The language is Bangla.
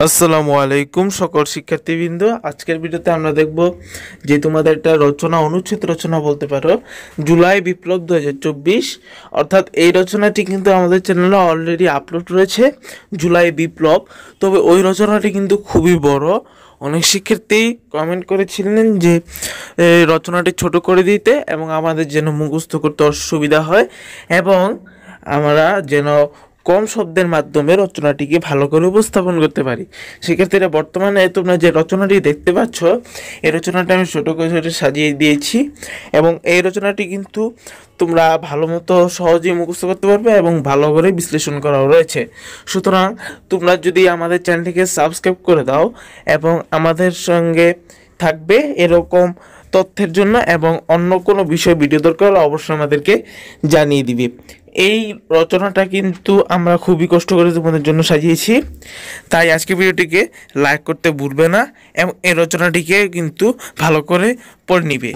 আসসালামু আলাইকুম সকল শিক্ষার্থীবৃন্দ। আজকের ভিডিওতে আমরা দেখব যে তোমাদের একটা রচনা অনুচ্ছেদ রচনা বলতে পারো, জুলাই বিপ্লব 2024। অর্থাৎ এই রচনাটি কিন্তু আমাদের চ্যানেলে অলরেডি আপলোড রয়েছে, জুলাই বিপ্লব। তবে ওই রচনাটি কিন্তু খুবই বড়। অনেক শিক্ষার্থী কমেন্ট করেছিলেন যে রচনাটি ছোট করে দিতে এবং আমাদের যেন মুখস্থ করতে অসুবিধা হয় এবং আমরা যেন কম শব্দের মাধ্যমে রচনাটিকে ভালো করে উপস্থাপন করতে পারি। সেক্ষেত্রে বর্তমানে তোমরা যে রচনাটি দেখতে পাচ্ছ, এই রচনাটা আমি ছোটো করে সাজিয়ে দিয়েছি এবং এই রচনাটি কিন্তু তোমরা ভালো মতো সহজেই মুখস্থ করতে পারবে এবং ভালো করে বিশ্লেষণ করাও রয়েছে। সুতরাং তোমরা যদি আমাদের চ্যানেলটিকে সাবস্ক্রাইব করে দাও এবং আমাদের সঙ্গে থাকবে এরকম তথ্যের জন্য, এবং অন্য কোনো বিষয় ভিডিও দরকার হলে অবশ্যই আমাদেরকে জানিয়ে দিবে। এই রচনাটা কিন্তু আমরা খুবই কষ্ট করে তোমাদের জন্য সাজিয়েছি, তাই আজকে ভিডিওটিকে লাইক করতে ভুলবে না এবং এই রচনাটিকে কিন্তু ভালো করে পড়ে নিবে।